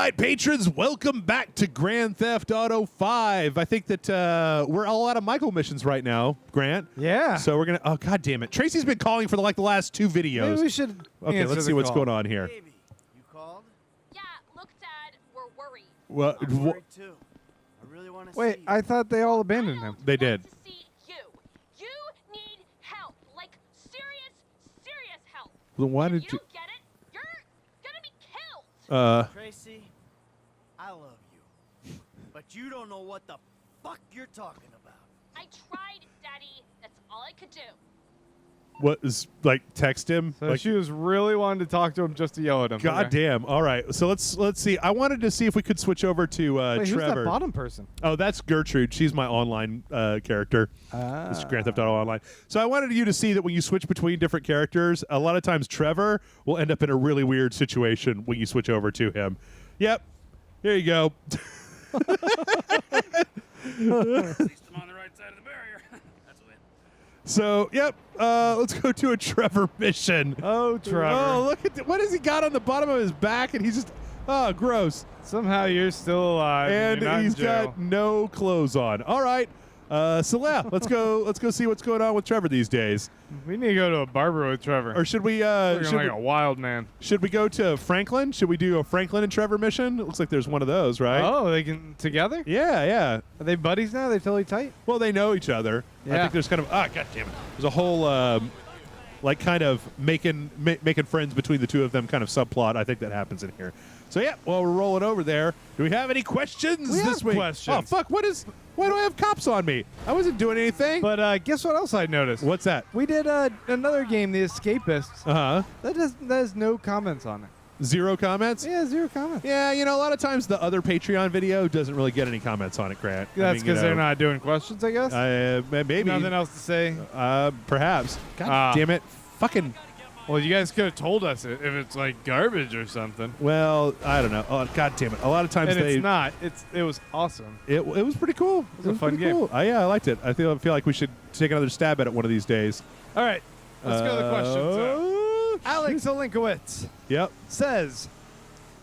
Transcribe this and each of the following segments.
right, patrons, welcome back to Grand Theft Auto 5. I think that we're all out of Michael missions right now, Grant. Yeah. So we're going to... Oh, God damn it. Tracy's been calling for the last two videos. Maybe we should Okay, let's see what's going on here. Baby, you called? Yeah, look, Dad, we're worried. Well, I'm worried too. I really want to see Wait, you. I thought they all abandoned him. They did. Want to see you. You need help, like serious help. Then why If did you you... get it, you're gonna be killed. Tracy, I love you. But you don't know what the fuck you're talking about. I tried, Daddy. That's all I could do. What is, like, text him? So like, she was really wanting to talk to him just to yell at him. God Okay. damn. All right. So let's see. I wanted to see if we could switch over to Wait, who's Trevor. that bottom person? Oh, that's Gertrude. She's my online character. This is Grand Theft Auto Online. So I wanted you to see that when you switch between different characters, a lot of times Trevor will end up in a really weird situation when you switch over to him. Yep. Here you go. At least I'm on the right side of the barrier. That's a win. So, yep. Let's go to a Trevor mission. Oh, Trevor. Oh, look at what has he got on the bottom of his back? And he's just, oh, gross. Somehow you're still alive. And you're not he's in jail. got no clothes on. All right. So yeah, let's go see what's going on with Trevor these days. We need to go to a barber with Trevor. Or should we Looking like a wild man. should we go to Franklin? Should we do a Franklin and Trevor mission? It looks like there's one of those, right? Oh, they can together? Yeah, yeah. Are they buddies now? They totally tight? Well, they know each other. I Yeah. think there's kind of God damn it. There's a whole like kind of making friends between the two of them kind of subplot. I think that happens in here. So yeah, well, we're rolling over there. Do we have any questions We this have week? questions. Oh fuck! Why do I have cops on me? I wasn't doing anything. But guess what else I noticed? What's that? We did another game, The Escapists. Uh huh. That has no comments on it. Zero comments. Yeah, 0 comments. Yeah, you know, a lot of times the other Patreon video doesn't really get any comments on it, Grant. That's because they're not doing questions, I guess. Maybe. Nothing else to say. Perhaps. God damn it. Fucking. Well, you guys could have told us if it's like garbage or something. Well, I don't know. Oh, God damn it. A lot of times And they. it's not. It was awesome. It was pretty cool. It was a fun pretty game. Cool. Yeah, I liked it. I feel like we should take another stab at it one of these days. All right, let's go to the questions. Shoot. Alex Olinkowitz Yep. says,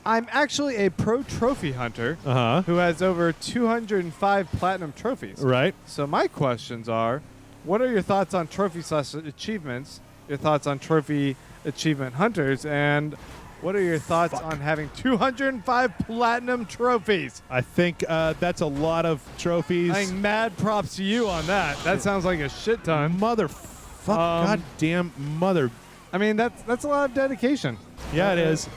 "I'm actually a pro trophy hunter Uh huh. who has over 205 platinum trophies. Right. So my questions are, what are your thoughts on trophy/achievements? Your thoughts on trophy achievement hunters, and what are your thoughts on having 205 platinum trophies?" I think that's a lot of trophies. I think mad props to you on that. That sounds like a shit ton. Motherfuck. Goddamn mother. I mean, that's a lot of dedication. Yeah, it is.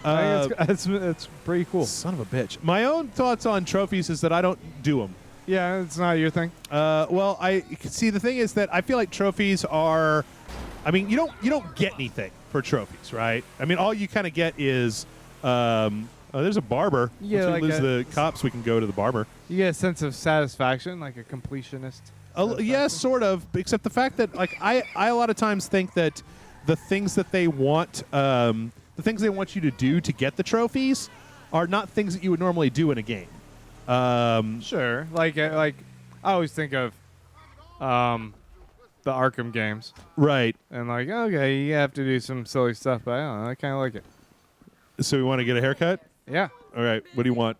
I think it's pretty cool. Son of a bitch. My own thoughts on trophies is that I don't do them. Yeah, it's not your thing. Well, I see. The thing is that I feel like trophies are. I mean, you don't get anything for trophies, right? I mean, all you kind of get is. Oh, there's a barber. Yeah, Once we like lose the cops, we can go to the barber. You get a sense of satisfaction, like a completionist. Yes, sort of. Except the fact that, like, I a lot of times think that the things that they want, the things they want you to do to get the trophies, are not things that you would normally do in a game. Sure. Like I always think of the Arkham games. Right. And like, okay, you have to do some silly stuff, but I don't know, I kind of like it. So we want to get a haircut? Yeah. All right. What do you want?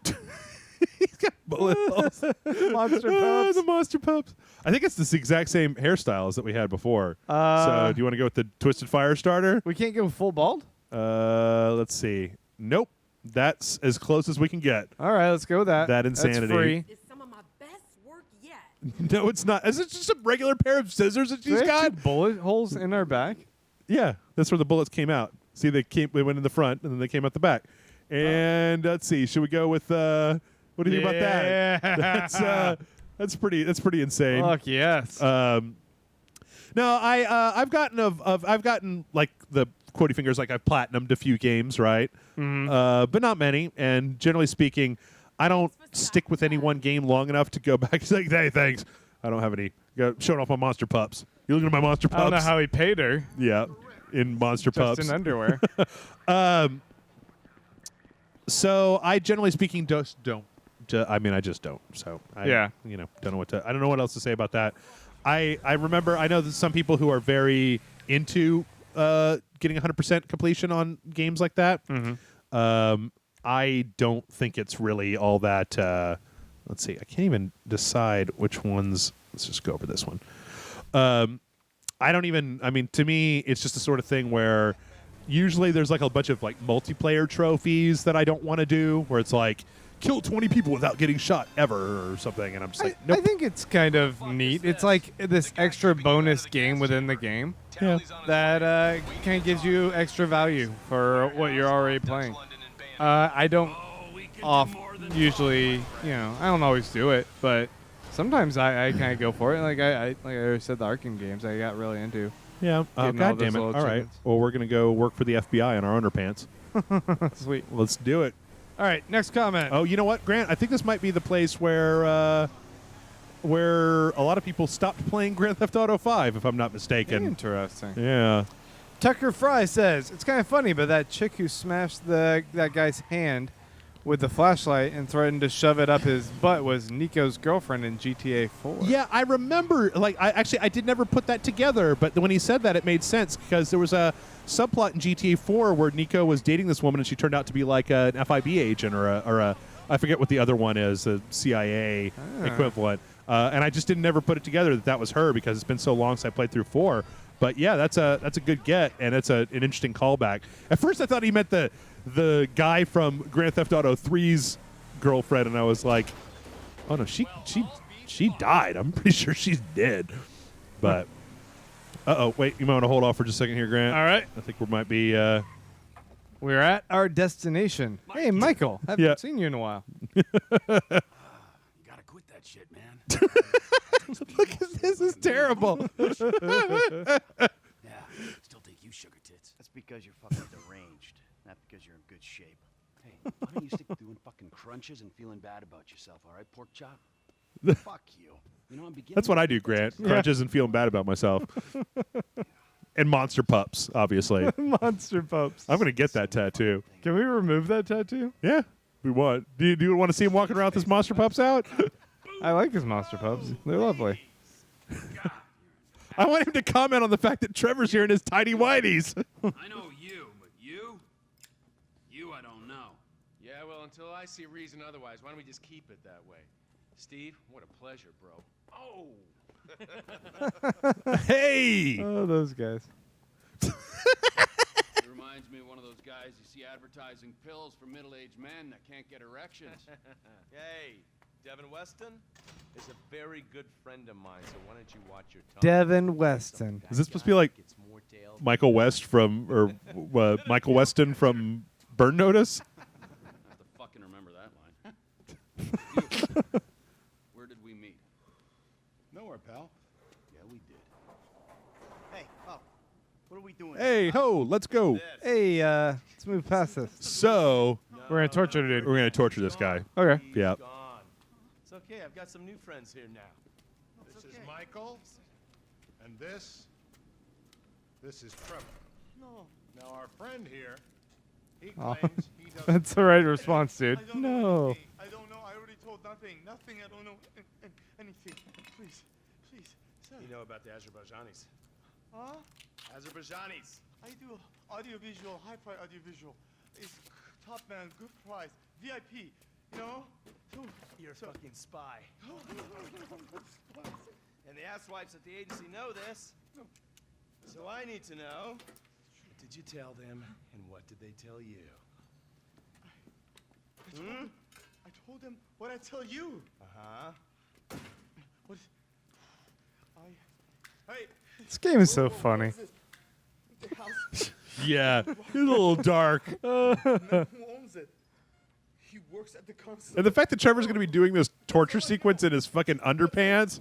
He's got bullet holes. Monster pups. The monster pups. I think it's the exact same hairstyles that we had before. So do you want to go with the Twisted Fire starter? We can't go full bald? Let's see. Nope. That's as close as we can get. All right, let's go with that. That insanity. That's free. Is some of my best work yet. No, it's not. Is it just a regular pair of scissors that Do she's we have got? 2 bullet holes in our back? Yeah, that's where the bullets came out. See, they went in the front and then they came out the back. And let's see. Should we go with? What do you think about that? That's pretty insane. Fuck yes. No, I've gotten like the quotey fingers, like I've platinumed a few games, right? Mm-hmm. But not many. And generally speaking, I don't stick with any one game long enough to go back and say, hey, thanks. I don't have any. Showing off my monster pups. You looking at my monster pups? I don't know how he paid her. Yeah, in monster pups. Just in underwear. So I generally speaking just don't. I just don't. So I don't know what to. I don't know what else to say about that. I remember. I know that some people who are very into getting 100% completion on games like that. Mm-hmm. I don't think it's really all that. Let's see. I can't even decide which ones. Let's just go over this one. I don't even. I mean, to me, it's just the sort of thing where usually there's like a bunch of like multiplayer trophies that I don't want to do, where it's like kill 20 people without getting shot ever or something, and I'm just like, nope. I think it's kind of neat. It's like this extra bonus game within the game that kind of gives you extra value for what you're already playing. I don't usually, I don't always do it, but sometimes I kind of go for it. Like I said, the Arkham games I got really into. Yeah. Getting God all those damn it. little All right. chickens. Well, we're gonna go work for the FBI in our underpants. Sweet. Let's do it. All right, next comment. Oh, you know what, Grant? I think this might be the place where a lot of people stopped playing Grand Theft Auto 5, if I'm not mistaken. Interesting. Yeah. Tucker Fry says, it's kind of funny, but that chick who smashed that guy's hand with the flashlight and threatened to shove it up his butt was Nico's girlfriend in GTA 4. Yeah, I remember. Like, I did never put that together, but when he said that, it made sense because there was a subplot in GTA 4 where Nico was dating this woman and she turned out to be like an FIB agent or a I forget what the other one is, the CIA equivalent. And I just didn't ever put it together that was her because it's been so long since I played through 4. But yeah, that's a good get, and it's an interesting callback. At first, I thought he meant the guy from Grand Theft Auto 3's girlfriend, and I was like, oh no, she died. I'm pretty sure she's dead. But wait, you might want to hold off for just a second here, Grant. All right. I think we might be. We're at our destination. Hey, Michael. Haven't seen you in a while. You gotta quit that shit, man. Look at this. Is terrible. Yeah, still think you sugar tits. That's because you're fucking deranged, not because you're in good shape. Hey, why don't you stick to doing fucking crunches and feeling bad about yourself, all right, pork chop? Fuck you. You know, I'm beginning. That's what I do, Grant. Crunches and feeling bad about myself. And monster pups, obviously. Monster pups. I'm gonna get that tattoo. Can we remove that tattoo? Yeah, we want. Do you want to see him walking around with his monster pups out? I like his monster pups. They're lovely. I want him to comment on the fact that Trevor's here in his tidy whities. I know you, but you I don't know. Yeah, well, until I see reason otherwise, why don't we just keep it that way? Steve, what a pleasure, bro. Oh! Hey! Oh, those guys. It reminds me of one of those guys you see advertising pills for middle-aged men that can't get erections. Hey, Devin Weston is a very good friend of mine, so why don't you watch your tongue? Devin Weston. Is this supposed to be like Michael West Michael Weston from Burn Notice? I have to fucking remember that line. Where did we meet? Nowhere, pal. Yeah, we did. Hey, what are we doing? Hey, ho, let's go. Hey, let's move past this. So, We're going to torture the dude. we're going to torture this guy. Okay. Yeah. Gone. It's okay, I've got some new friends here now. This is Michael, and this is Trevor. No. Now, our friend here, he Oh. claims he doesn't... That's the right response, dude. I don't know No. anything. I don't know. I already told nothing. Nothing. I don't know anything. Please, sir. You know about the Azerbaijanis. Huh? Azerbaijanis. I do audiovisual, high-price audiovisual. It's top man, good price, VIP. You know? You're a fucking spy. And the asswipes at the agency know this. So I need to know, what did you tell them, and what did they tell you? I told them what I tell you. Uh-huh. What? Hey. This game is so funny. The house. Yeah. It's a little dark. Who owns it? He works at the consulate. And the fact that Trevor's going to be doing this torture sequence in his fucking underpants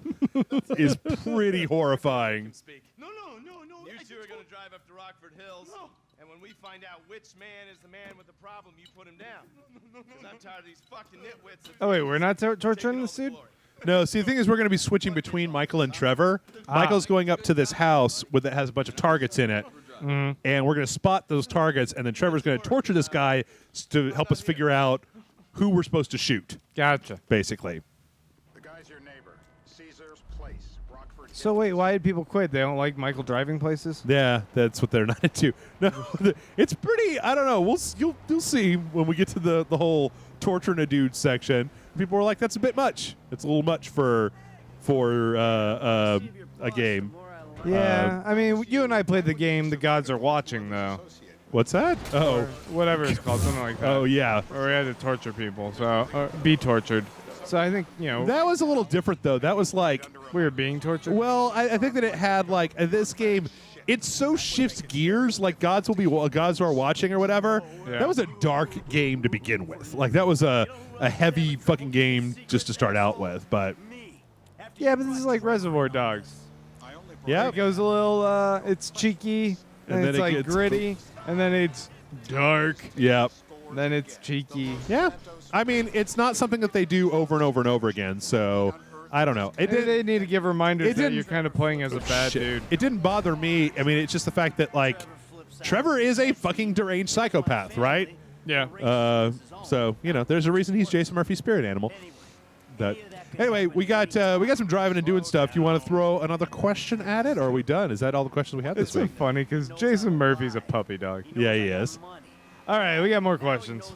is pretty horrifying. Speak. No. You two are going to drive up to Rockford Hills. No. And when we find out which man is the man with the problem, you put him down. Because I'm tired of these fucking nitwits. that Oh, wait, think we're not taking torturing all this the dude? glory. No, see, the thing is we're going to be switching between Michael and Trevor. Michael's going up to this house that has a bunch of targets in it. And we're going to spot those targets, and then Trevor's going to torture this guy to help us figure out who we're supposed to shoot, Gotcha. basically. The guy's your neighbor. Caesar's Place, Rockford So wait, why did people quit? They don't like Michael driving places? Yeah, that's what they're not into. No, it's pretty. I don't know. You'll see when we get to the whole torturing a dude section. People were like, "That's a bit much. It's a little much for a game." Yeah, I mean, you and I played the game The Gods Are Watching, though. What's that? Or whatever it's called, something like that. Oh yeah. Or we had to torture people, or be tortured. So I think, That was a little different though. That was like we were being tortured. Well, I think that it had like this game. It so shifts gears. Like Gods Are Watching or whatever. Yeah. That was a dark game to begin with. Like that was a heavy fucking game just to start out with. But yeah, but this is like Reservoir Dogs. yeah, It goes a little, it's cheeky, and then it's it like gets- gritty, and then it's dark, yeah, then it's cheeky. yeah. I mean, it's not something that they do over and over and over again. So I don't know. They need to give reminders it that didn't- you're kind of playing as a bad Shit. dude. It didn't bother me. I mean, it's just the fact that like Trevor is a fucking deranged psychopath, right? Yeah. So there's a reason he's Jason Murphy's spirit animal. But anyway, we got some driving and doing stuff. You want to throw another question at it, or are we done? Is that all the questions we have It's this so week? funny because Jason Murphy's a puppy dog. Yeah, he is. All right, we got more questions.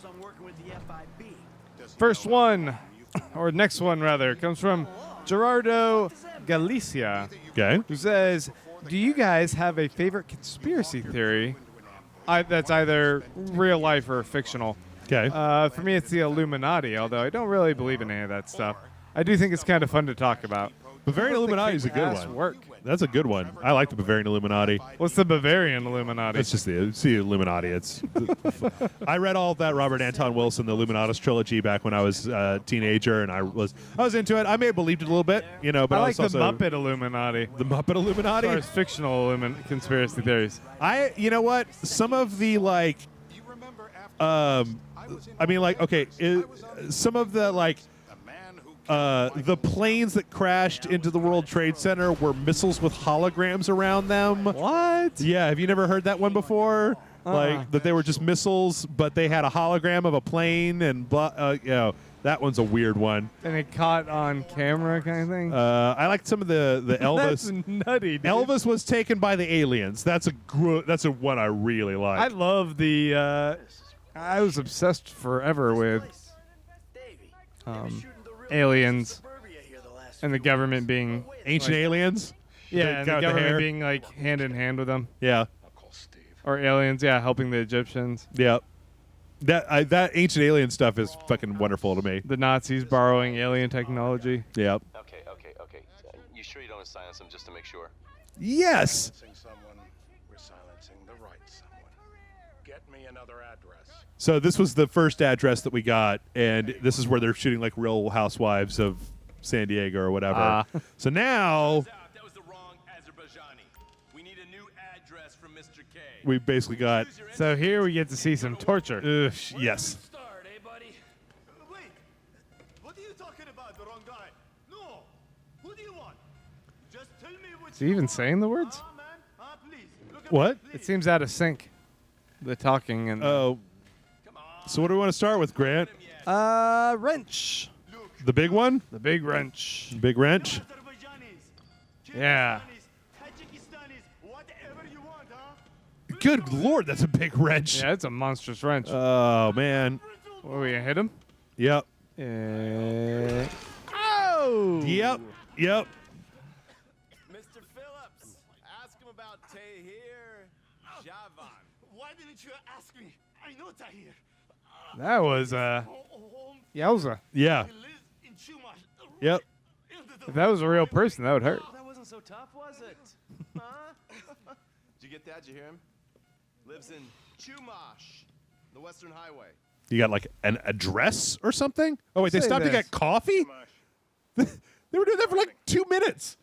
First one, or next one rather, comes from Gerardo Galicia, Okay. who says, "Do you guys have a favorite conspiracy theory that's either real life or fictional?" Okay. For me, it's the Illuminati, although I don't really believe in any of that stuff. I do think it's kind of fun to talk about. Bavarian Illuminati is a good Ass one. work. That's a good one. I like the Bavarian Illuminati. What's the Bavarian Illuminati? It's just the Illuminati. It's. I read all of that Robert Anton Wilson, the Illuminatus trilogy, back when I was a teenager, and I was into it. I may have believed it a little bit, but I I like the was also Muppet Illuminati. the Muppet Illuminati. As far as fictional conspiracy theories. You know what? Some of the like, I mean, like, okay, some of the like, the planes that crashed into the World Trade Center were missiles with holograms around them. What? Yeah, have you never heard that one before? Like that they were just missiles, but they had a hologram of a plane, and that one's a weird one. And it caught on camera kind of thing? I like some of the Elvis. That's nutty, dude. Elvis was taken by the aliens. That's a one I really like. I love the, I was obsessed forever with aliens and the government being Ancient aliens. yeah, They and got the the hair. government being like hand in hand with them, Yeah, or aliens, yeah, helping the Egyptians, yeah. That ancient alien stuff is fucking wonderful to me. the Nazis borrowing alien technology. Yeah. Okay. You sure you don't silence them just to make sure? Yes. Silencing someone, we're silencing the right someone. Get me another address. So this was the first address that we got, and this is where they're shooting like Real Housewives of San Diego or whatever. So now That was the wrong Azerbaijani. We need a new address from Mr. K. we basically got. So here we get to see some torture. Yes. Start, eh, buddy? Wait, what are you talking about? The wrong guy? No. Who do you want? Just tell me which. Is he even saying the words? Man. Please. Look at What? Me, It please. seems out of sync. The talking and Oh. So what do we want to start with, Grant? wrench. The big one? The big wrench. Big wrench? Azerbaijanis, Yeah. Kyrgyzstanis, Tajikistanis, whatever you want, huh? Good lord, that's a big wrench. Yeah, it's a monstrous wrench. Oh man. What, are we gonna hit him? Yep. Oh! Yep. Yep. Mr. Phillips, ask him about Tahir Javan. Why didn't you ask me? I know Tahir. That was yowza. Yeah. He lives in Chumash. Yep. If that was a real person, that would hurt. That wasn't so tough, was it? Huh? Did you get that? Did you hear him? Lives in Chumash, the Western Highway. You got like an address or something? Oh wait, they Say stopped to this. get coffee? They were doing that for like 2 minutes.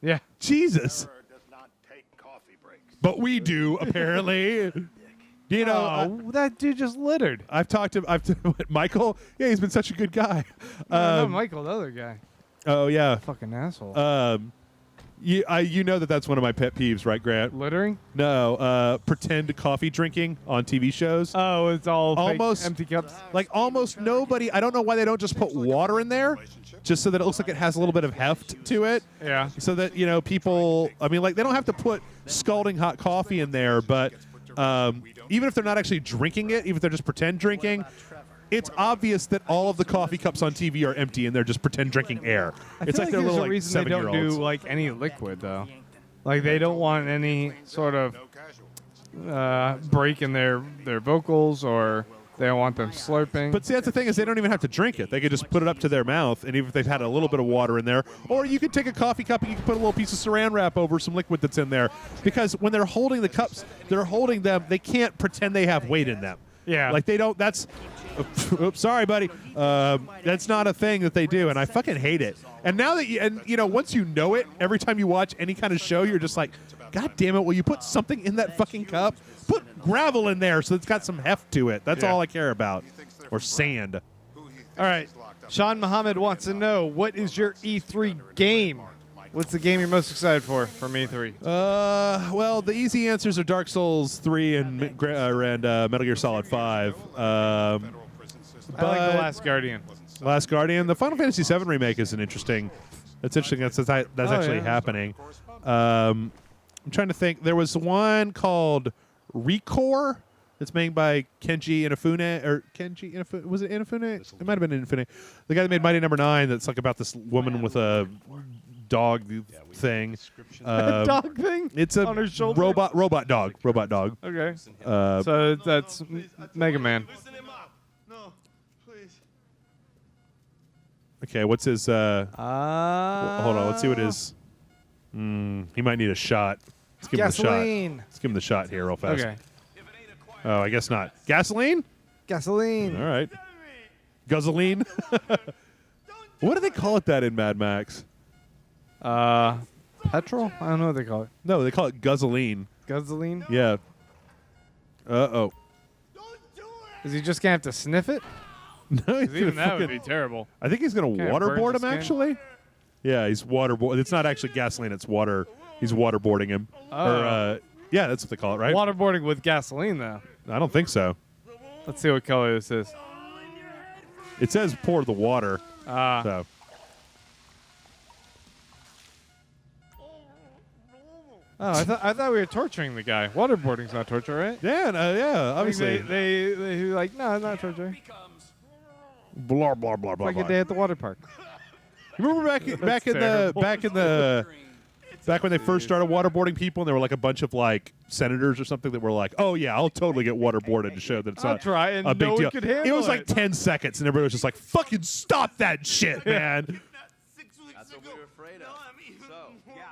Yeah. Jesus. Does not take coffee breaks. But we do, apparently. You know, Oh, that dude just littered. I've talked to Michael. Yeah, he's been such a good guy. No, Michael, the other guy. Oh yeah. Fucking asshole. You know that's one of my pet peeves, right, Grant? Littering? No, pretend coffee drinking on TV shows. Oh, it's all fake Almost- empty cups. Like almost nobody. I don't know why they don't just put water in there. just so that it looks like it has a little bit of heft to it. Yeah. So that, you know, people, I mean, like, they don't have to put scalding hot coffee in there, but even if they're not actually drinking it, even if they're just pretend drinking, it's obvious that all of the coffee cups on TV are empty and they're just pretend drinking air. It's like they're there's little, a like, reason they don't 7-year-olds. do like any liquid though. Like they don't want any sort of break in their vocals, or they don't want them slurping. But see, that's the thing, is they don't even have to drink it. They could just put it up to their mouth, and even if they've had a little bit of water in there, or you could take a coffee cup and you can put a little piece of saran wrap over some liquid that's in there. Because when they're holding the cups, they're holding them, they can't pretend they have weight in them. Yeah. Like they don't, that's, oops, sorry, buddy. That's not a thing that they do, and I fucking hate it. And now that you know, once you know it, every time you watch any kind of show, you're just like, God damn it, will you put something in that fucking cup? Put gravel in there so it's got some heft to it. That's all I care about. Or sand. All right. Sean Muhammad wants to know, what is your E3 game? What's the game you're most excited for from E3? Well, the easy answers are Dark Souls 3 and Metal Gear Solid 5. I like The Last Guardian. Last Guardian. The Final Fantasy VII remake is an interesting. That's interesting. That's actually happening. I'm trying to think. There was one called Recore. It's made by Kenji Inafune, or Kenji Inafune. Was it Inafune? It might have been Inafune. The guy that made Mighty Number 9. That's like about this woman with a dog thing. Dog thing? It's a on her shoulder? robot dog. Robot dog. Okay. So that's Mega Man. No, please. Okay, what's his? Hold on, let's see what his. He might need a shot. Let's give him the Gasoline. shot. Let's give him the shot here, real fast. Okay. Oh, I guess not. Gasoline? Gasoline. All right. Guzzling. What do they call it that in Mad Max? Petrol? I don't know what they call it. No, they call it guzzling. Gasoline? Yeah. Uh-oh. Is he just going to have to sniff it? No, he's Even gonna that would be fucking, terrible. I think he's going to Kinda burns waterboard his him, skin. actually. Yeah, he's waterboard. It's not actually gasoline, it's water. He's waterboarding him. Oh. Yeah, that's what they call it, right? Waterboarding with gasoline, though. I don't think so. Let's see what color this is. It says pour the water. Ah. So. Oh, I thought we were torturing the guy. Waterboarding's not torture, right? Yeah, yeah, obviously. They like, no, it's not torture. Blah blah blah blah. Like blah. a day at the water park. You remember back when they first started waterboarding people, and there were like a bunch of like senators or something that were like, "Oh yeah, I'll totally get waterboarded to show that it's I'll not try, and a big no one deal." could handle It was like it. 10 seconds, and everybody was just like, "Fucking stop that shit, man!" That's what we were afraid of. So, Yeah,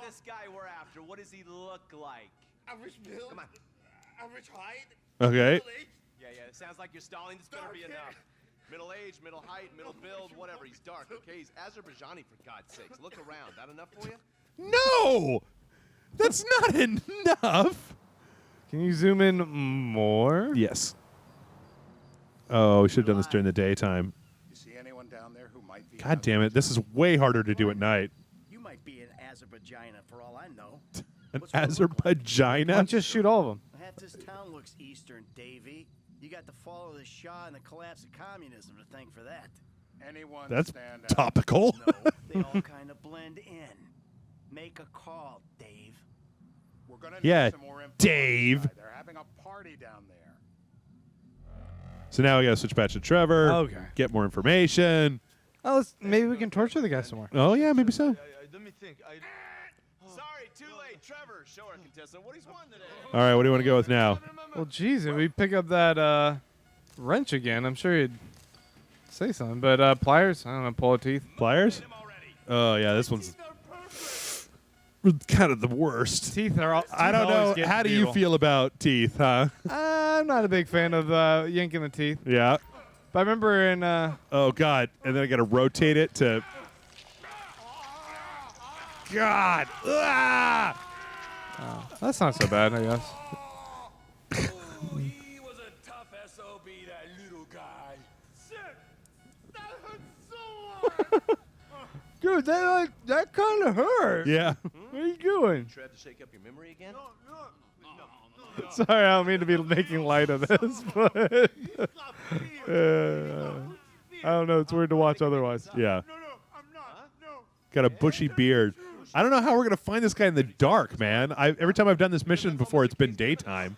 this guy we're after, what does he look like? Average build. Come on. Average height. Okay. yeah, it sounds like you're stalling. This better be enough. Middle age, middle height, middle build, whatever. He's dark, okay? He's Azerbaijani, for God's sakes. Look around. That enough for you? No, that's not enough. Can you zoom in more? Yes. Oh, we should have done this during the daytime. You see anyone down there who might be? God damn it! This is way harder to do at night. You might be an Azerbaijana for all I know. An What's one look like? Why don't Azerbaijana. you just shoot all of them? Half this town looks Eastern, Davy. You got the fall of the Shah and the collapse of communism to thank for that. Anyone That's stand out? topical. No, they all kind of blend in. Make a call, Dave. We're gonna Yeah, need some more info Dave. inside. They're having a party down there. So now we got to switch back to Trevor. Okay. Get more information. Oh, maybe we can torture the guy some more. Oh yeah, maybe so. Let me think. Sorry, too late. Trevor, show our contestant what he's won today. All right, what do you want to go with now? Well, geez, if we pick up that wrench again, I'm sure he'd say something. But pliers, I don't know, pull a teeth. Pliers? Oh yeah, this one's kind of the worst. Teeth are all. I don't know. How do you feel about teeth, huh? I'm not a big fan of yanking the teeth. Yeah. But I remember in Oh god, and then I got to rotate it to. God. Ah! that's not so bad, I guess. He was a tough SOB, that little guy. Shit! That hurts so hard! Dude, that kind of hurt. Yeah. What are you doing? Trev to shake up your memory again? Sorry, I don't mean to be making light of this, but I don't know. It's weird to watch otherwise. Yeah. No, Got a bushy beard. I don't know how we're gonna find this guy in the dark, man. Every time I've done this mission before, it's been daytime.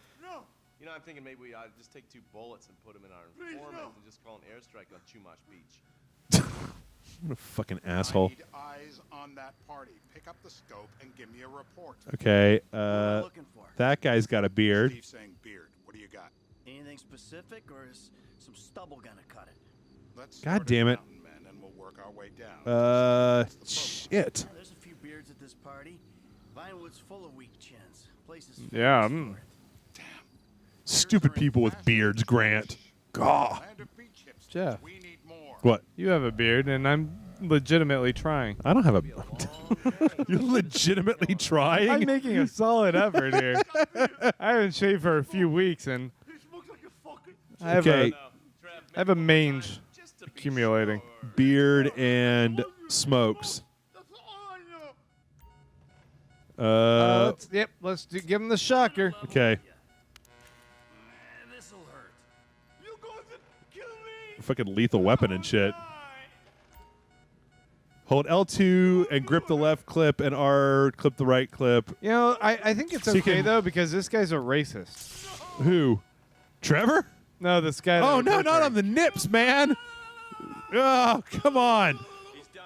You know, I'm thinking maybe we ought to just take 2 bullets and put them in our informant and just call an airstrike on Chumash Beach. What a fucking asshole. Need eyes on that party. Pick up the scope and give me a report. Okay, looking for? that guy's got a beard. Steve's saying beard. What do you got? Anything specific, or is some stubble gonna cut it? Let's God start at damn the it. mountain men, and we'll work our way down. Shit. Yeah, there's a few beards at this party. Vinewood's full of weak chins. Places. Yeah. Stupid people with beards, Grant. Gah. Land of beach hips. Jeff. We need more. What? You have a beard, and I'm legitimately trying. I don't have a. You're legitimately trying. I'm making a solid effort here. I haven't shaved for a few weeks, and I have Okay. I have a mange accumulating. Beard and smokes. Let's give him the shocker. Okay. This'll hurt. You're going to kill me. Fucking lethal weapon and shit. Hold L2 and grip the left clip and R clip the right clip. You know, I think it's So you okay can- though because this guy's a racist. Who? Trevor? No, this guy. Oh no, not on the nips, man. Oh, come on. He's done.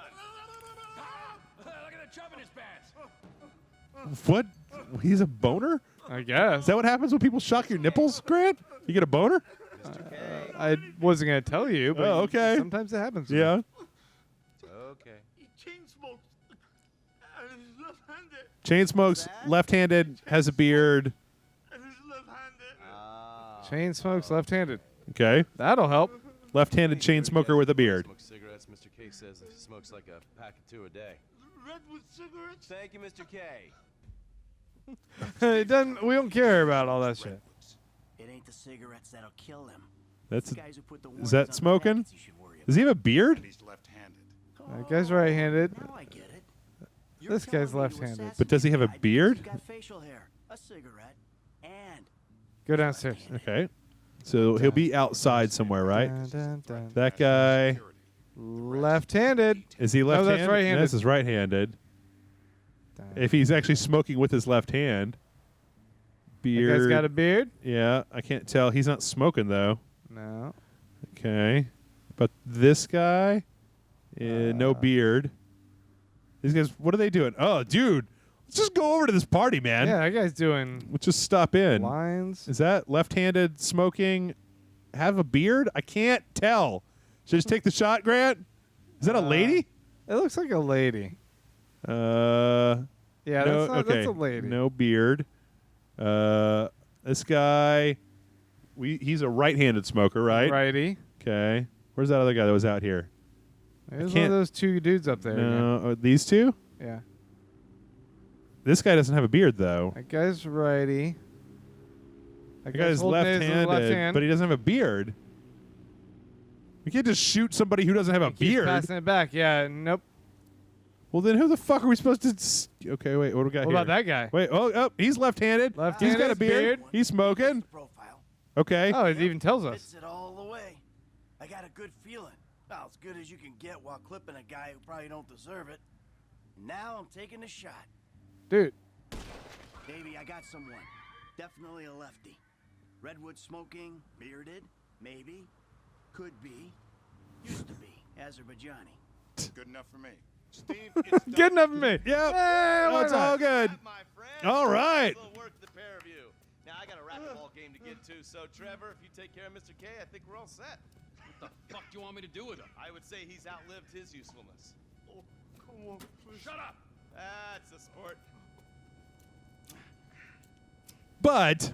Look at the chub in his pants. What? He's a boner? I guess. Is that what happens when people shock your nipples, Grant? You get a boner? I wasn't gonna tell you, but Oh, okay. sometimes it happens. to me. Yeah. Okay. He chain smokes. And he's left-handed. Chain smokes, left-handed, has a beard. And he's left-handed. Chain smokes left-handed. Okay. That'll help. Left-handed chain smoker with a beard. Smokes cigarettes. Mr. K says he smokes like a pack of 2 a day. Redwood cigarettes. Thank you, Mr. K. It doesn't. We don't care about all that shit. It ain't the cigarettes that'll kill him. That's. The guys who put the Is warnings that on the smoking? packets you should worry Does he have a beard? And he's left-handed. That guy's right-handed. Now I get it. You're This guy's telling me to left-handed. But does he have a assassinate beard? He's got facial hair, a cigarette, and Go downstairs. Okay. So he'll be outside somewhere, right? Dun, dun, dun. That guy. Security. Left-handed. Is he No, left-handed? that's right-handed. This is right-handed. Dun. If he's actually smoking with his left hand. That Beard. guy's got a beard. Yeah, I can't tell. He's not smoking, though. No. Okay. But this guy, no beard. These guys, what are they doing? Oh, dude. Let's just go over to this party, man. Yeah, that guy's doing Let's just stop in. lines. Is that left-handed smoking? Have a beard? I can't tell. Should I just take the shot, Grant? Is that a lady? It looks like a lady. Yeah, No, that's a lady. No beard. This guy, he's a right-handed smoker, right? Righty. Okay. Where's that other guy that was out here? There's one can't- of those 2 dudes up there. No, these two? Yeah. This guy doesn't have a beard, though. That guy's righty. That The guy's holding his left-handed, left hand. but he doesn't have a beard. We can't just shoot somebody who doesn't have a Keeps beard. passing it back. Yeah, nope. Well, then who the fuck are we supposed to... Okay, wait, what do we got What here? about that guy? Wait, he's left-handed. Left-handed, He's got a beard. beard. He's smoking. profile. Okay. Oh, it even tells us. Fits it all the way. I got a good feeling. Well, as good as you can get while clipping a guy who probably don't deserve it. Now I'm taking a shot. Dude, Maybe I got someone. Definitely a lefty. Redwood smoking, bearded, maybe. Could be. Used to be. Azerbaijani. Good enough for me. Steve, it's done. good enough for me. Yep. Hey, why That's not? all good. My friend. All right. Nice little work to the pair of you. Now I got a racquetball game to get to, so Trevor, if you take care of Mr. K, I think we're all set. What the fuck do you want me to do with him? I would say he's outlived his usefulness. Oh, come on, please. Shut up! That's a sport. But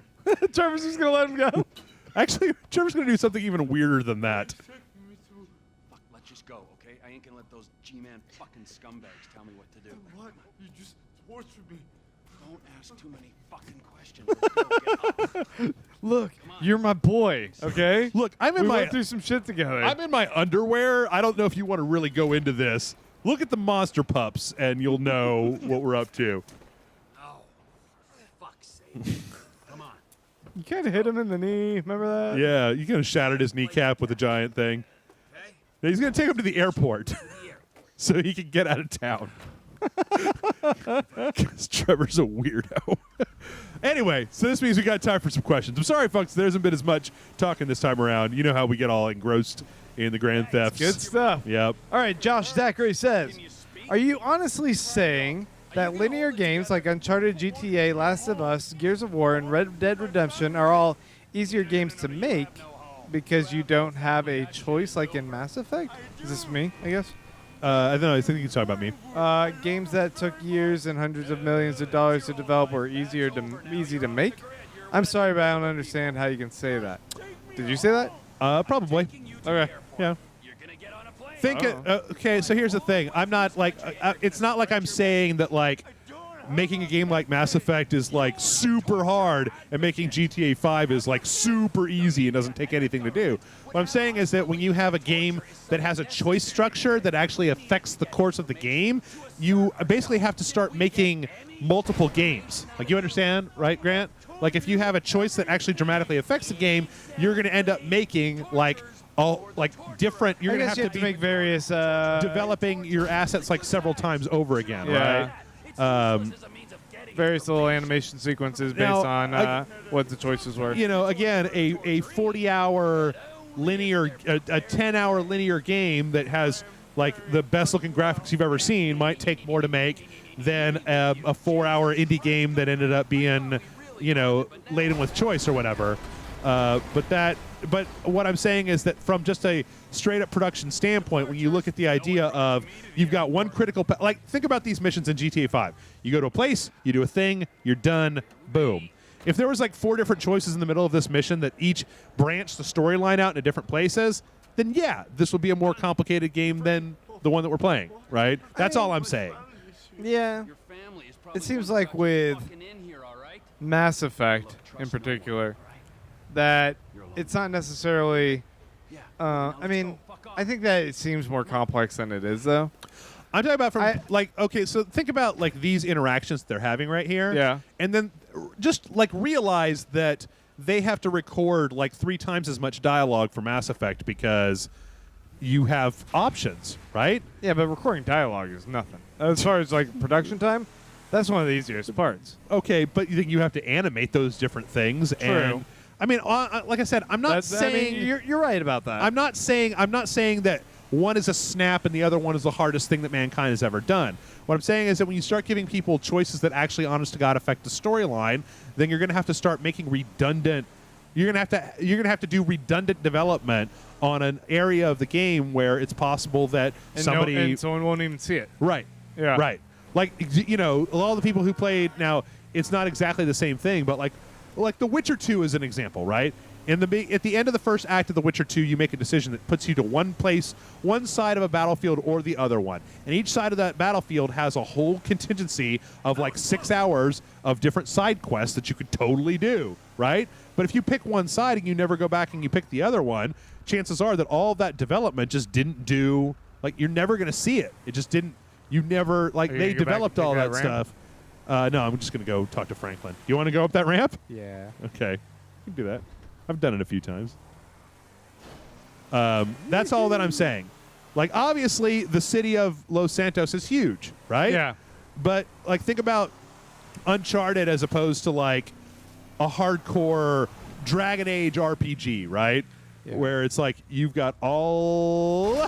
Trevor's just going to let him go. actually, Trevor's going to do something even weirder than that. Take me to Fuck, let's just go, okay? I ain't gonna let those G-man fucking scumbags tell me what to do. what? You just tortured me. Don't ask too many fucking questions. Let's go, get up. Look, you're my boy, okay? Look, I'm we in my went through some shit together. I'm in my underwear. I don't know if you want to really go into this. Look at the monster pups, and you'll know what we're up to. Oh, for fuck's sake. Come on. You kind of hit him in the knee. Remember that? Yeah, you kind of shattered his kneecap with a giant thing. Okay? Now he's going to take him to the airport. Here. so he can get out of town. Because Trevor's a weirdo. Anyway, so this means we got time for some questions. I'm sorry, folks, there hasn't been as much talking this time around. You know how we get all engrossed in the grand thefts. Good stuff. Yep. All right, Josh Zachary says, are you honestly saying that linear games like Uncharted, GTA, Last of Us, Gears of War, and Red Dead Redemption are all easier games to make because you don't have a choice like in Mass Effect? Is this me, I guess? I don't know. I think you can talk about me. Games that took years and hundreds of millions of dollars to develop were easy to make? I'm sorry, but I don't understand how you can say that. Did you say that? Probably. Okay. Yeah. Okay, so here's the thing. I'm not like it's not like I'm saying that like making a game like Mass Effect is like super hard and making GTA 5 is like super easy and doesn't take anything to do. What I'm saying is that when you have a game that has a choice structure that actually affects the course of the game, you basically have to start making multiple games. Like, you understand, right, Grant? Like, if you have a choice that actually dramatically affects the game, you're going to end up making like all like different. You're going to have to make various developing your assets like several times over again, Yeah. right? Various little animation sequences based Now, on what the choices were. You know, again, a 40-hour linear, a 10-hour linear game that has like the best looking graphics you've ever seen might take more to make than a 4-hour indie game that ended up being, you know, laden with choice or whatever. But what I'm saying is that from just a straight up production standpoint, when you look at the idea of you've got one critical, like think about these missions in GTA 5. You go to a place, you do a thing, you're done, boom. If there was like 4 different choices in the middle of this mission that each branched the storyline out into different places, then yeah, this would be a more complicated game than the one that we're playing, right? That's all I'm saying. Yeah. It seems like with Mass Effect in particular that it's not necessarily I mean, I think that it seems more complex than it is, though. I'm talking about from okay, so think about like these interactions they're having right here. Yeah. And then just like realize that they have to record like 3 times as much dialogue for Mass Effect because you have options, right? Yeah, but recording dialogue is nothing. As far as like production time, that's one of the easiest parts. Okay, but you think you have to animate those different things. True. And I mean, like I said, I'm not saying you're right about that. I'm not saying that one is a snap and the other one is the hardest thing that mankind has ever done. What I'm saying is that when you start giving people choices that actually, honest to God, affect the storyline, then you're going to have to start making redundant. You're going to have to do redundant development on an area of the game where it's possible that and someone won't even see it. Right. Yeah. Right. Like, you know, a lot of the people who played, now it's not exactly the same thing, but like The Witcher 2 is an example, right? At the end of the first act of The Witcher 2, you make a decision that puts you to one place, one side of a battlefield or the other one. And each side of that battlefield has a whole contingency of like 6 hours of different side quests that you could totally do, right? But if you pick one side and you never go back and you pick the other one, chances are that all of that development just didn't do, like, you're never going to see it. It just didn't, you never, like, they developed all that stuff. No, I'm just going to go talk to Franklin. You want to go up that ramp? Yeah. Okay. You can do that. I've done it a few times. That's all that I'm saying. Like, obviously, the city of Los Santos is huge, right? Yeah. But, like, think about Uncharted as opposed to, like, a hardcore Dragon Age RPG, right? Yeah. Where it's like you've got all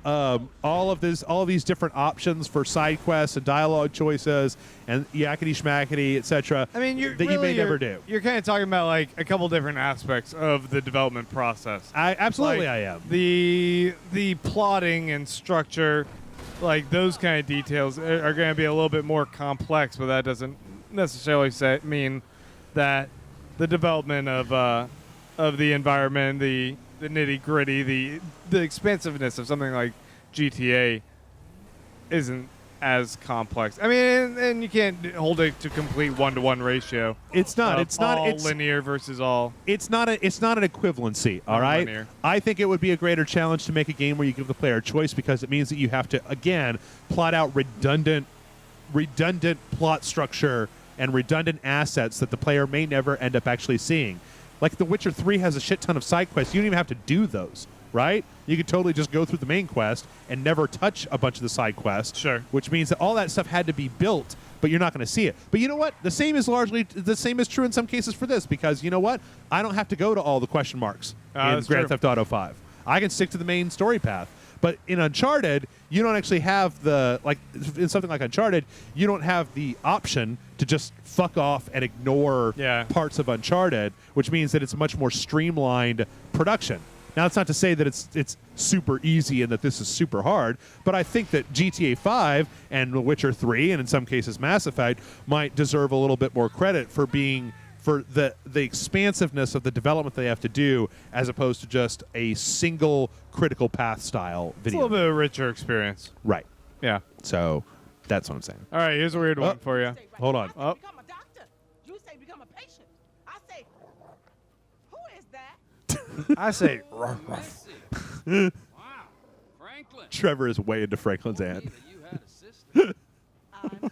of these different options for side quests and dialogue choices and yakety schmackety, etc. I mean, you may never do. You're kind of talking about like a couple different aspects of the development process. Absolutely, like, I am. The plotting and structure, like those kind of details, are going to be a little bit more complex, but that doesn't necessarily mean that the development of the environment, the nitty gritty, the expansiveness of something like GTA isn't as complex. I mean, and you can't hold it to complete 1-to-1 ratio. It's not. It's not. It's linear versus all. It's not an equivalency. All right. Linear. I think it would be a greater challenge to make a game where you give the player a choice because it means that you have to again plot out redundant plot structure and redundant assets that the player may never end up actually seeing. Like The Witcher 3 has a shit ton of side quests. You don't even have to do those, right? You could totally just go through the main quest and never touch a bunch of the side quests. Sure. Which means that all that stuff had to be built, but you're not going to see it. But you know what? The same is true in some cases for this, because you know what? I don't have to go to all the question marks in that's Grand true. Theft Auto 5. I can stick to the main story path. But in Uncharted, you don't actually have in something like Uncharted, you don't have the option to just fuck off and ignore parts of Uncharted, which means that it's a much more streamlined production. Now, it's not to say that it's super easy and that this is super hard, but I think that GTA 5 and The Witcher 3, and in some cases Mass Effect, might deserve a little bit more credit for the expansiveness of the development they have to do, as opposed to just a single critical path style It's a video. little bit of a richer experience. Right. Yeah. So that's what I'm saying. All right, here's a weird one for you. Hold on. Oh. Become a doctor. You say become a patient. I say, who is that? I say, Wow, Franklin. Trevor is way into Franklin's aunt. You had a sister. I'm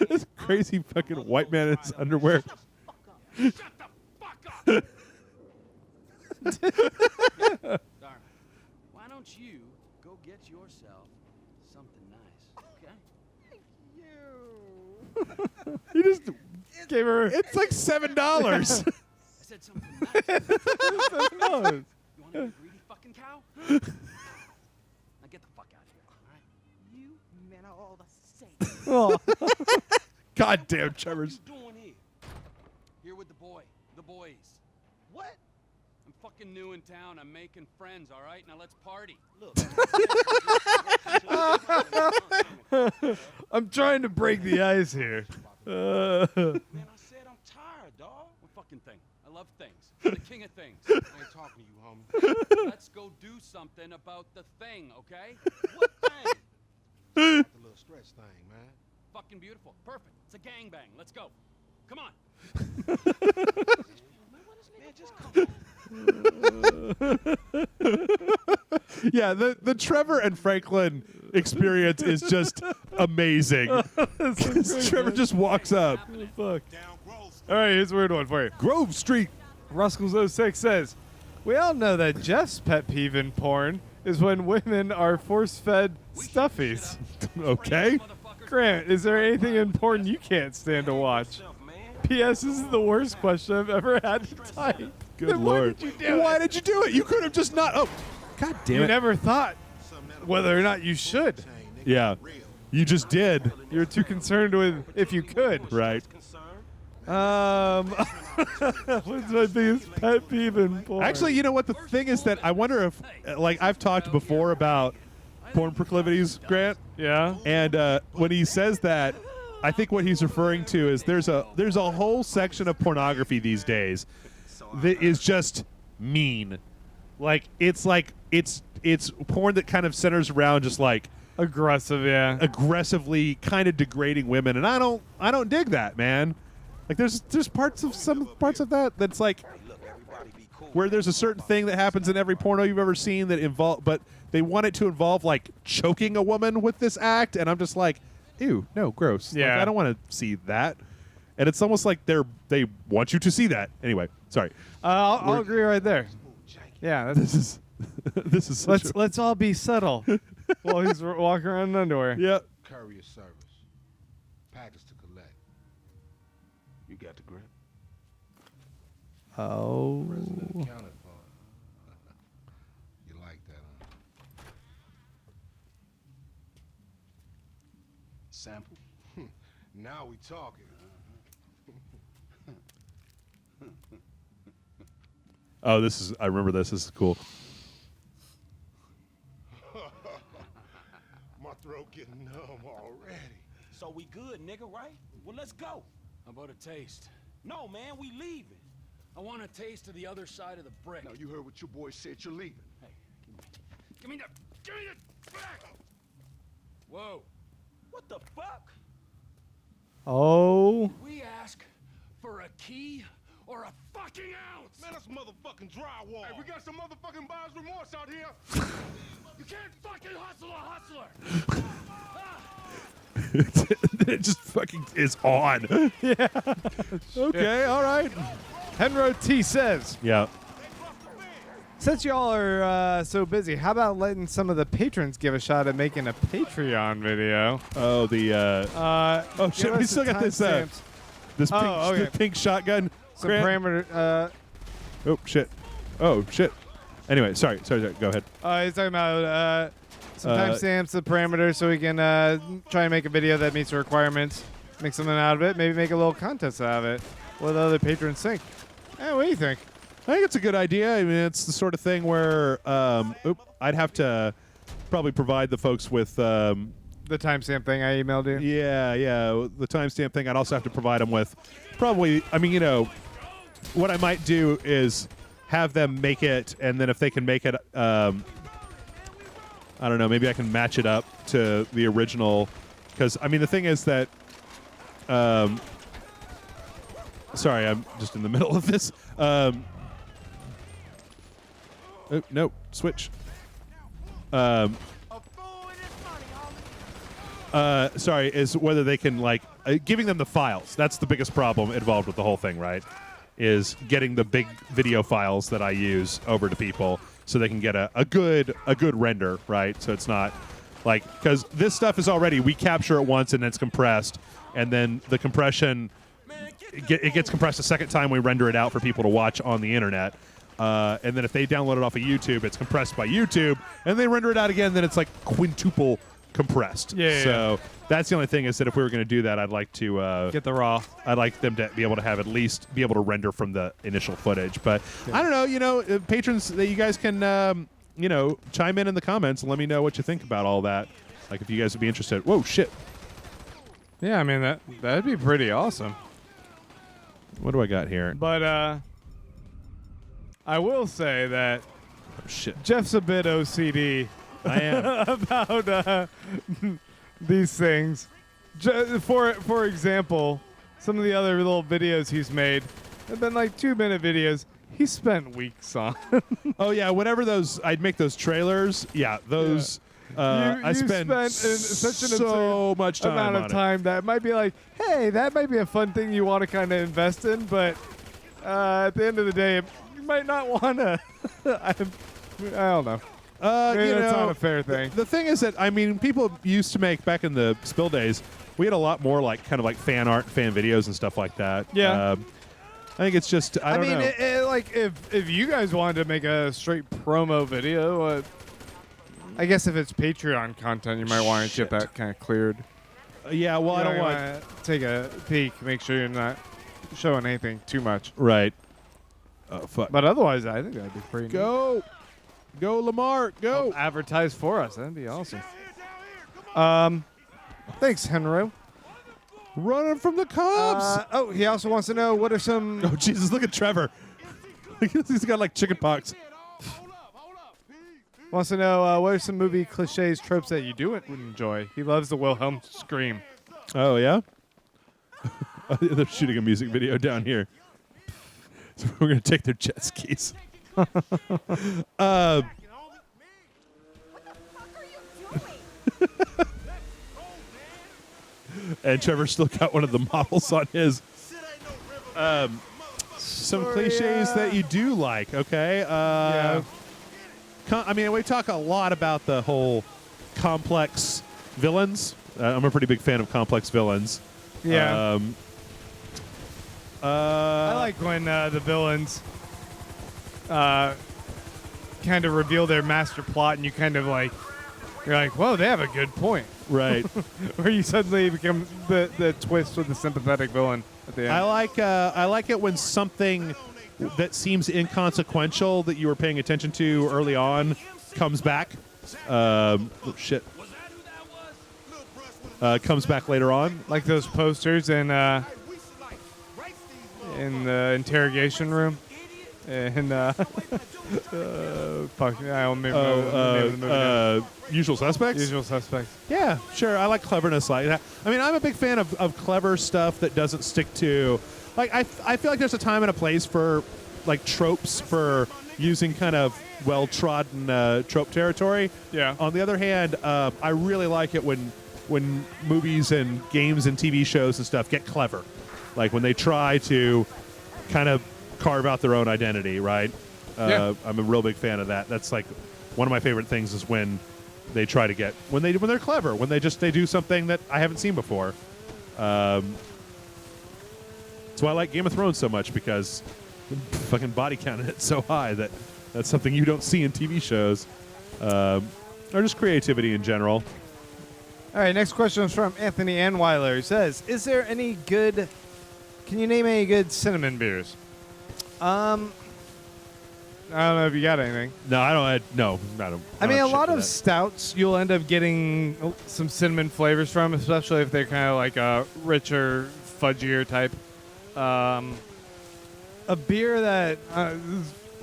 This crazy fucking white man in his underwear. Shut the fuck up. Darn. Why don't you go get yourself something nice, okay? He just gave her. It's like $7. I said something nice. You want to be a greedy fucking cow? Now get the fuck out of here, all right? You men are all the same. Oh. God damn, Trevor's. What are you doing here? Here with the boys. What? I'm fucking new in town. I'm making friends, all right? Now let's party. Look. I'm trying to break the ice here. Man, I said I'm tired, dog. What fucking thing? I love things. I'm the king of things. I ain't talking to you, homie. Let's go do something about the thing, okay? What thing? The little stretch thing, man. Fucking beautiful. Perfect. It's a gangbang. Let's go. Come on. Man, just come on. Yeah, the Trevor and Franklin experience is just amazing. 'Cause Trevor just walks up. Fuck. Down Grove Street. All right, here's a weird one for you. Grove Street. Ruskles06 says, we all know that Jeff's pet peeve in porn is when women are force-fed stuffies. Okay. Grant, is there anything in porn you can't stand to watch? P.S. This is the worst question I've ever had to type. Good Then Lord. Why did you do Why it? did you do it? You could have just not. Oh, God damn You it. never thought whether or not you should. Yeah. You just did. You're too concerned with if you could. Right. What's my biggest pet peeve in porn? Actually, you know what? The thing is that I wonder if, like, I've talked before about porn proclivities, Grant. Yeah. And when he says that, I think what he's referring to is there's a whole section of pornography these days that is just mean. It's porn that kind of centers around just like aggressive, yeah, aggressively kind of degrading women, and I don't dig that, man. Like there's some parts of that that's like where there's a certain thing that happens in every porno you've ever seen that involve, but they want it to involve like choking a woman with this act, and I'm just like, ew, no, gross. Yeah. Like, I don't want to see that. And it's almost like they want you to see that. Anyway, sorry. I'll agree right there. Yeah, This is this is such let's all be subtle while he's walking around in underwear. Yep. Courier service. Package to collect. You got the grip? Oh. President accounted for. You like that, huh? Sample. Now we talking. Oh, I remember this. This is cool. My throat getting numb already. So we good, nigga, right? Well, let's go. How about a taste? No, man, we leaving. I want a taste of the other side of the brick. Now you heard what your boy said. You're leaving. Hey, give me the back. Whoa. What the fuck? Oh. We ask for a key or a fucking ounce. Man, that's motherfucking drywall. Hey, we got some motherfucking buyer's remorse out here. You can't fucking hustle a hustler. It just fucking is on. Yeah. Okay, all right. Henro T says, Yeah. Since y'all are so busy, how about letting some of the patrons give a shot at making a Patreon video? Oh, oh shit! We still got this this pink shotgun. Some parameter. Oh shit! Oh shit! Anyway, sorry. Go ahead. He's talking about some timestamps, the parameters, so we can try and make a video that meets the requirements. Make something out of it. Maybe make a little contest out of it. What the other patrons think? What do you think? I think it's a good idea. I mean, it's the sort of thing where I'd have to probably provide the folks with the timestamp thing I emailed you. Yeah, the timestamp thing. I'd also have to provide them with probably. I mean, you know, what I might do is have them make it, and then if they can make it, I don't know. Maybe I can match it up to the original. Because I mean, the thing is that. Sorry, I'm just in the middle of this. Oh, no, switch. Sorry, is whether they can, like, giving them the files. That's the biggest problem involved with the whole thing, right? Is getting the big video files that I use over to people so they can get a good render, right? So it's not like, because this stuff is already, we capture it once and it's compressed, and then the compression, it gets compressed a second time we render it out for people to watch on the internet. And then if they download it off of YouTube, it's compressed by YouTube, and they render it out again, then it's like quintuple compressed. So that's the only thing, is that if we were going to do that, I'd like to get the raw. I'd like them to be able to have at least be able to render from the initial footage. But I don't know, you know, patrons, that you guys can, you know, chime in the comments and let me know what you think about all that. Like, if you guys would be interested. Whoa, shit. Yeah, I mean, that'd be pretty awesome. What do I got here? But I will say that Jeff's a bit OCD. I am. About these things. For example, some of the other little videos he's made have been like 2-minute videos. He spent weeks on. Oh yeah, whenever I'd make those trailers. Yeah, those. I spent such so much time amount on of time that might be like, hey, that might be a fun thing you want to kind of invest in, but at the end of the day, you might not want to. I don't know. Maybe that's not a fair thing. The thing is that, I mean, people used to make, back in the Spill days, we had a lot more like kind of like fan art, fan videos and stuff like that. Yeah. I think it's just, I don't know. Like if you guys wanted to make a straight promo video, I guess if it's Patreon content, you might want to get that kind of cleared. Yeah, well, I don't want to take a peek, make sure you're not showing anything too much. Right. Oh, fuck. But otherwise, I think that'd be pretty Go, Lamar, go. Advertise for us. That'd be awesome. Thanks, Henry. Running from the cops. Oh, he also wants to know what are some... Oh, Jesus, look at Trevor. He's got like chicken pox. Wants to know what are some movie cliches, tropes that you would enjoy. He loves the Wilhelm scream. Oh, yeah? They're shooting a music video down here. So we're going to take their jet skis. And Trevor's still got one of the models on his. Some cliches that you do like, okay? I mean, we talk a lot about the whole complex villains. I'm a pretty big fan of complex villains. Yeah. I like when the villains kind of reveal their master plot, and you kind of like, you're like, whoa, they have a good point. Right. Where you suddenly become the twist with the sympathetic villain at the end. I like it when something that seems inconsequential that you were paying attention to early on comes back. Shit. Comes back later on. Like those posters in the interrogation room. And fuck, I don't remember the name of the movie. Usual Suspects? Usual Suspects. Yeah, sure. I like cleverness like that. I mean, I'm a big fan of clever stuff that doesn't stick to... Like, I feel like there's a time and a place for, like, tropes for using kind of well-trodden trope territory. Yeah. On the other hand, I really like it when movies and games and TV shows and stuff get clever. Like, when they try to kind of carve out their own identity, right? Yeah. I'm a real big fan of that. That's like one of my favorite things is when they try to get when they're clever, when they do something that I haven't seen before. That's why I like Game of Thrones so much, because the fucking body count in it's so high that that's something you don't see in TV shows, or just creativity in general. All right, next question is from Anthony Anweiler. He says, can you name any good cinnamon beers? I don't know if you got anything. No, I don't. I mean, a lot of stouts you'll end up getting some cinnamon flavors from, especially if they're kind of like a richer, fudgier type. A beer that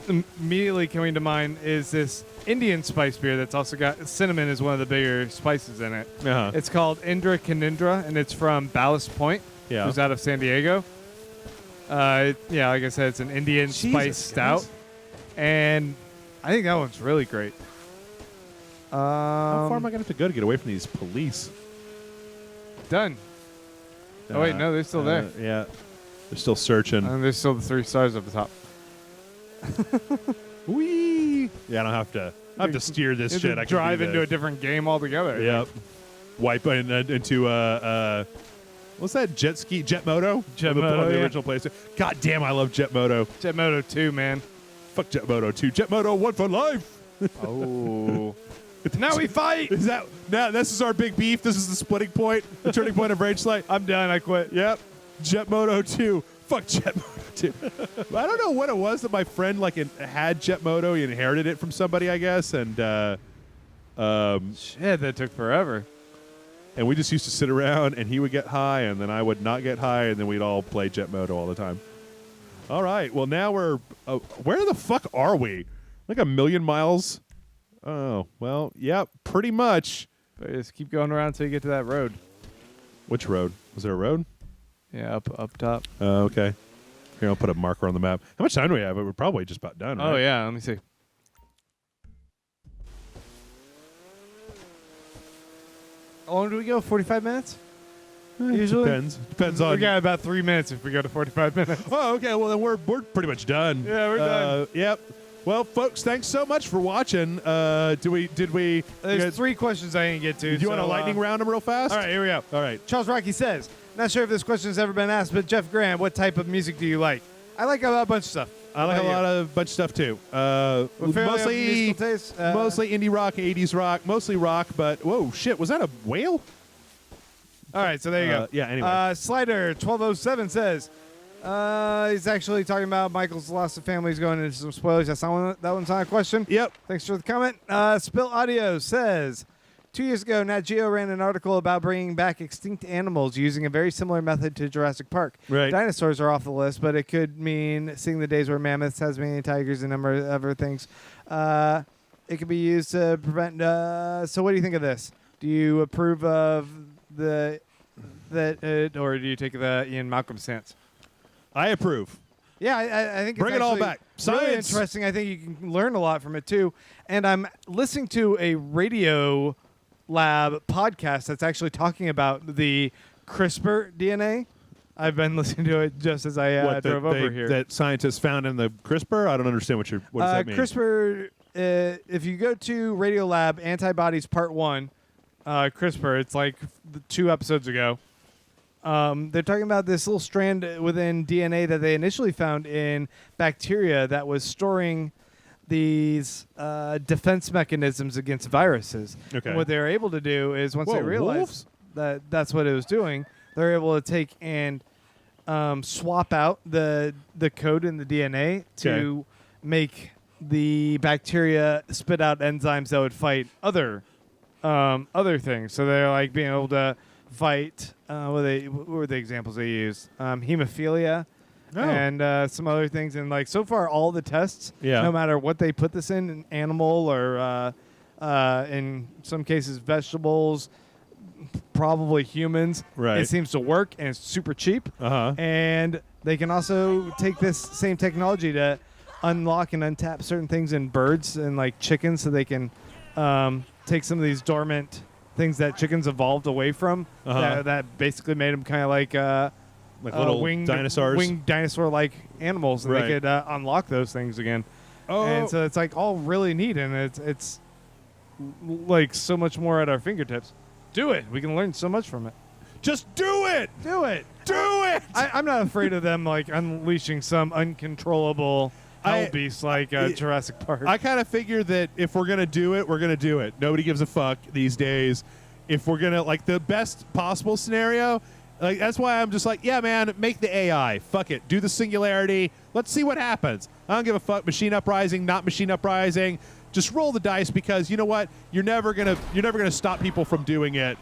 immediately coming to mind is this Indian spice beer that's also got cinnamon as one of the bigger spices in it. Uh-huh. It's called Indra Canindra, and it's from Ballast Point, who's out of San Diego. Like I said, it's an Indian spice stout, and I think that one's really great. How far am I going to have to go to get away from these police? Done. Oh, wait, no, they're still there. Yeah. They're still searching. And there's still the 3 stars up the top. Whee! Yeah, I don't have to. I have to steer this shit. I can drive do into a this. different game altogether. Yep. Wipe into what's that? Jet Moto? Moto, the yeah. original place. God damn, I love Jet Moto. Jet Moto 2, man. Fuck Jet Moto 2. Jet Moto 1 for life. Oh. Now we fight. Now this is our big beef. This is the splitting point, the turning point of Rage Light. I'm done. I quit. Yep. Jet Moto 2. Fuck Jet Moto 2. I don't know what it was that my friend had Jet Moto. He inherited it from somebody, I guess, and shit, that took forever. And we just used to sit around, and he would get high, and then I would not get high, and then we'd all play Jet Moto all the time. All right. Well, now we're where the fuck are we? Like a million miles? Oh, well, yeah, pretty much. But just keep going around until you get to that road. Which road? Was there a road? Yeah, up top. Oh, okay. Here, I'll put a marker on the map. How much time do we have? We're probably just about done, right? Oh, yeah. Let me see. How long do we go? 45 minutes? Usually? Depends on... We got about 3 minutes if we go to 45 minutes. Oh, okay. Well, then we're pretty much done. Yeah, we're done. Yep. Well, folks, thanks so much for watching. Did we? There's 3 questions I didn't get to. Do you want a lightning round them real fast? All right, here we go. All right. Charles Rocky says, not sure if this question has ever been asked, but Jeff Graham, what type of music do you like? I like a bunch of stuff. I like a bunch of stuff too. Mostly indie rock, 80s rock, mostly rock. But whoa, shit, was that a whale? All right, so there you go. Yeah. Anyway, Slider 1207 says he's actually talking about Michael's loss of family. He's going into some spoilers. That one's not a question. Yep. Thanks for the comment. Spill Audio says 2 years ago, Nat Geo ran an article about bringing back extinct animals using a very similar method to Jurassic Park. Right. Dinosaurs are off the list, but it could mean seeing the days where mammoths, Tasmanian tigers, and a number of other things. It could be used to prevent. So, what do you think of this? Do you approve of or do you take the Ian Malcolm stance? I approve. Yeah, I think Bring it's it all actually back. Really Science. interesting. I think you can learn a lot from it too. And I'm listening to a Radio Lab podcast that's actually talking about the CRISPR DNA. I've been listening to it just as I drove over here. That scientists found in the CRISPR? I don't understand what does that mean? CRISPR, if you go to Radio Lab Antibodies Part 1, CRISPR, it's like 2 episodes ago. They're talking about this little strand within DNA that they initially found in bacteria that was storing these defense mechanisms against viruses. Okay. And what they were able to do is once they realized wolves? that that's what it was doing, they're able to take and swap out the code in the DNA to make the bacteria spit out enzymes that would fight other things. So they're like being able to fight. What were the examples they used? Hemophilia. And some other things. And like so far, all the tests, no matter what they put this in animal or in some cases vegetables, probably humans, it seems to work and it's super cheap. And they can also take this same technology to unlock and untap certain things in birds and like chickens, so they can take some of these dormant things that chickens evolved away from that basically made them kind of like little winged dinosaurs, winged dinosaur-like animals, and they could unlock those things again. And so it's like all really neat, and it's like so much more at our fingertips. Do it. We can learn so much from it. Just do it. Do it. Do it. I'm not afraid of them like unleashing some uncontrollable hell beast like Jurassic Park. I kind of figure that if we're gonna do it, we're gonna do it. Nobody gives a fuck these days. If we're gonna like the best possible scenario, like that's why I'm just like, yeah, man, make the AI. Fuck it. Do the singularity. Let's see what happens. I don't give a fuck. Machine uprising, not machine uprising. Just roll the dice because you know what? You're never gonna stop people from doing it.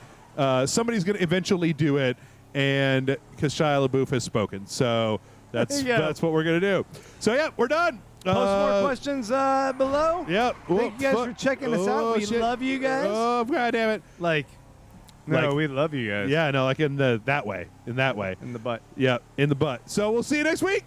Somebody's gonna eventually do it, and because Shia LaBeouf has spoken, so that's what we're gonna do. So yeah, we're done. Post more questions below. Yep. Thank you guys for checking us out. We love you guys. Oh, God damn it. We love you guys. Yeah, no, like in that way. In the butt. Yeah, in the butt. So we'll see you next week.